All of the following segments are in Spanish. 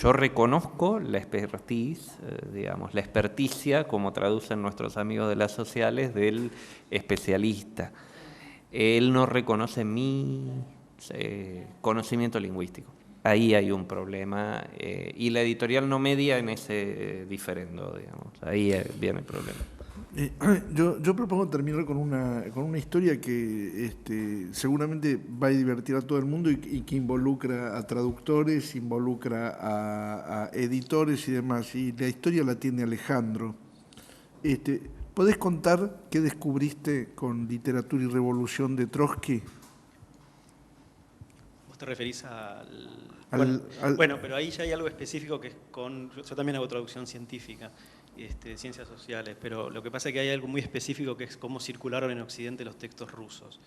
yo reconozco la expertise, digamos, la experticia, como traducen nuestros amigos de las sociales, del especialista. Él no reconoce mi conocimiento lingüístico. Ahí hay un problema, y la editorial no media en ese diferendo, digamos. Ahí viene el problema. Yo propongo terminar con una historia que seguramente va a divertir a todo el mundo y que involucra a traductores, involucra a editores y demás. Y la historia la tiene Alejandro. ¿Podés contar qué descubriste con Literatura y Revolución de Trotsky? ¿Vos te referís bueno, pero ahí ya hay algo específico que es yo también hago traducción científica, ciencias sociales, pero lo que pasa es que hay algo muy específico que es cómo circularon en Occidente los textos rusos.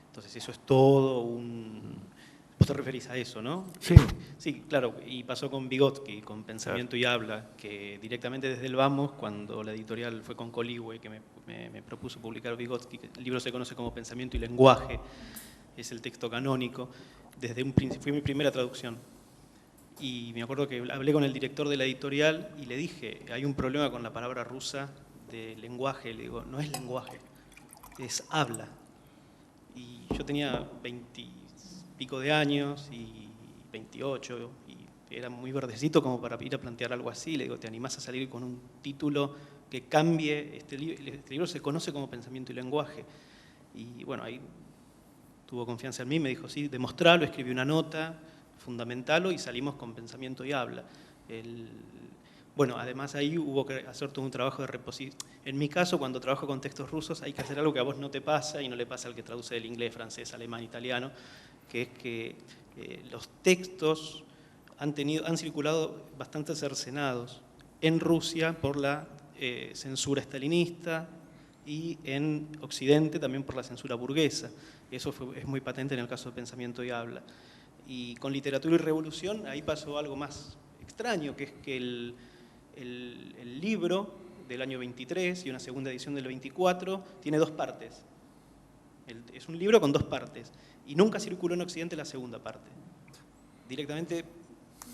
Entonces eso es todo Vos te referís a eso, ¿no? Sí. Sí, claro, y pasó con Vygotsky, con Pensamiento y Habla, que directamente desde el Vamos, cuando la editorial fue con Coligüe, que me propuso publicar Vygotsky, que el libro se conoce como Pensamiento y Lenguaje, es el texto canónico, desde un principio, fue mi primera traducción. Y me acuerdo que hablé con el director de la editorial y le dije, hay un problema con la palabra rusa de lenguaje. Le digo, no es lenguaje, es habla. Y yo tenía 20 y pico de años y 28, y era muy verdecito como para ir a plantear algo así. Le digo, ¿te animás a salir con un título que cambie? Este libro se conoce como Pensamiento y Lenguaje. Y bueno, ahí tuvo confianza en mí, me dijo, sí, demostralo, escribí una nota, fundamentalo, y salimos con Pensamiento y Habla. Bueno, además ahí hubo que hacer todo un trabajo de reposición. En mi caso, cuando trabajo con textos rusos, hay que hacer algo que a vos no te pasa y no le pasa al que traduce del inglés, francés, alemán, italiano, que es que los textos han circulado bastante cercenados en Rusia por la censura estalinista y en Occidente también por la censura burguesa. Eso es muy patente en el caso de Pensamiento y Habla. Y con Literatura y Revolución ahí pasó algo más extraño, que es que el libro del año 23 y una segunda edición del 24 tiene dos partes. Es un libro con dos partes. Y nunca circuló en Occidente la segunda parte. Directamente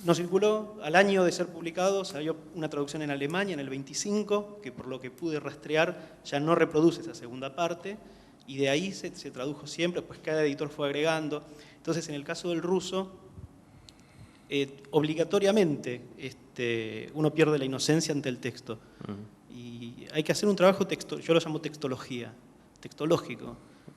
no circuló. Al año de ser publicado salió una traducción en Alemania en el 25, que por lo que pude rastrear ya no reproduce esa segunda parte. Y de ahí se tradujo siempre, pues cada editor fue agregando. Entonces, en el caso del ruso, obligatoriamente uno pierde la inocencia ante el texto. Y hay que hacer un trabajo, yo lo llamo textología, textológico.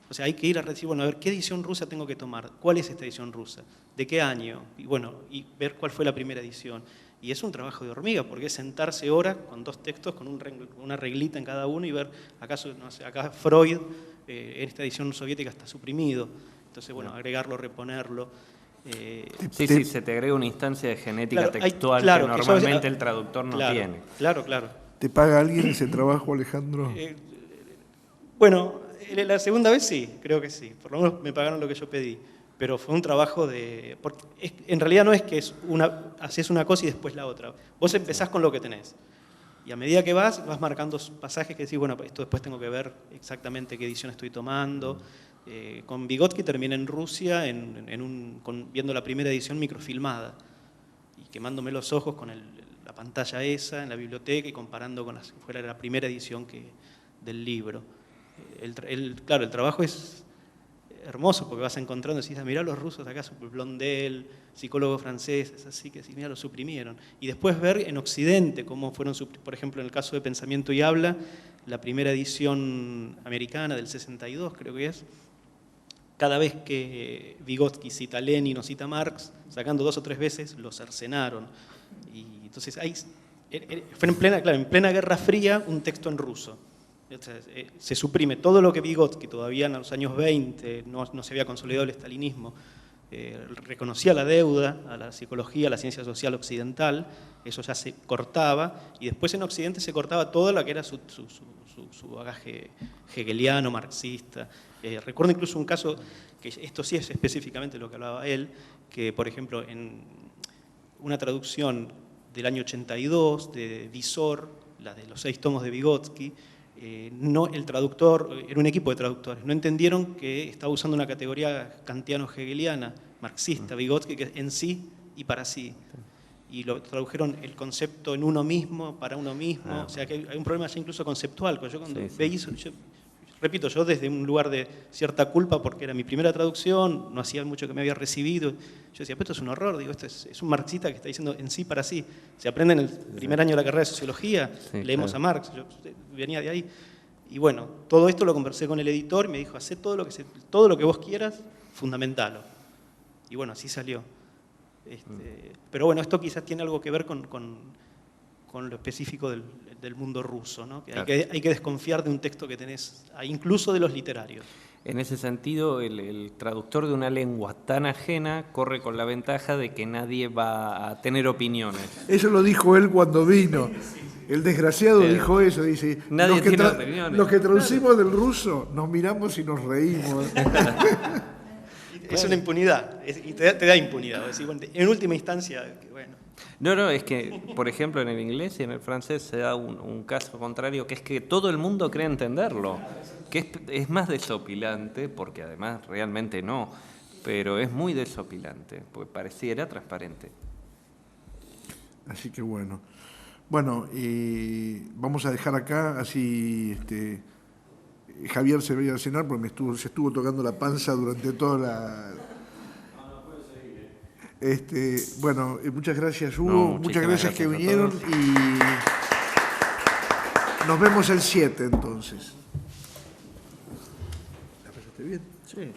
O sea, hay que ir a decir, bueno, a ver, ¿qué edición rusa tengo que tomar? ¿Cuál es esta edición rusa? ¿De qué año? Y bueno, y ver cuál fue la primera edición. Y es un trabajo de hormiga, porque es sentarse horas con dos textos, con una reglita en cada uno y ver, acaso, no sé, acá Freud, en esta edición soviética está suprimido. Entonces, bueno, agregarlo, reponerlo. Sí, se te agrega una instancia de genética claro, textual que normalmente el traductor no tiene. Claro. ¿Te paga alguien ese trabajo, Alejandro? Bueno, la segunda vez sí, creo que sí. Por lo menos me pagaron lo que yo pedí. Pero fue un trabajo porque en realidad no es que haces una cosa y después la otra. Vos empezás con lo que tenés. Y a medida que vas marcando pasajes que decís, bueno, esto después tengo que ver exactamente qué edición estoy tomando. Con Vygotsky terminé en Rusia viendo la primera edición microfilmada y quemándome los ojos con la pantalla esa en la biblioteca y comparando con si fuera la primera edición del libro. Claro, el trabajo es hermoso porque vas encontrando y decís, mirá los rusos acá, Blondel, psicólogo francés, es así que mirá, lo suprimieron. Y después ver en Occidente cómo fueron, por ejemplo, en el caso de Pensamiento y Habla, la primera edición americana del 62, creo que es, cada vez que Vygotsky cita a Lenin o cita a Marx, sacando 2 o 3 veces, lo cercenaron. Y entonces ahí fue en plena Guerra Fría un texto en ruso. Se suprime todo lo que Vygotsky, todavía en los años 20, no se había consolidado el estalinismo, reconocía la deuda a la psicología, a la ciencia social occidental, eso ya se cortaba, y después en Occidente se cortaba todo lo que era su bagaje hegeliano, marxista. Recuerdo incluso un caso, que esto sí es específicamente lo que hablaba él, que por ejemplo en una traducción del año 82 de Visor, la de los 6 tomos de Vygotsky, el traductor, era un equipo de traductores, no entendieron que estaba usando una categoría kantiano-hegeliana, marxista, Vygotsky, que es en sí y para sí. y lo tradujeron el concepto en uno mismo, para uno mismo, o sea que hay un problema ya incluso conceptual. Yo cuando veía eso, repito, yo desde un lugar de cierta culpa, porque era mi primera traducción, no hacía mucho que me había recibido, yo decía, pues esto es un horror, digo, esto es un marxista que está diciendo en sí para sí. Se aprende en el primer año de la carrera de Sociología, leemos a Marx, yo venía de ahí. Y bueno, todo esto lo conversé con el editor y me dijo, hacé todo lo que vos quieras, fundamentalo. Y bueno, así salió. Pero bueno, esto quizás tiene algo que ver con lo específico del mundo ruso, ¿no? Que hay que desconfiar de un texto que tenés, incluso de los literarios. En ese sentido, el traductor de una lengua tan ajena corre con la ventaja de que nadie va a tener opiniones. Eso lo dijo él cuando vino. El desgraciado dijo eso, dice, nadie tiene opiniones. Los que traducimos del ruso nos miramos y nos reímos. Es una impunidad, y te da impunidad. Es decir, bueno, en última instancia, bueno. No, es que, por ejemplo, en el inglés y en el francés se da un caso contrario, que es que todo el mundo cree entenderlo, que es más desopilante, porque además realmente no, pero es muy desopilante, porque pareciera transparente. Así que bueno. Bueno, vamos a dejar acá, así Javier se vaya a cenar, porque se estuvo tocando la panza durante toda la... Bueno, muchas gracias Hugo, muchas gracias que vinieron y nos vemos el 7 entonces. ¿La pasaste bien? Sí.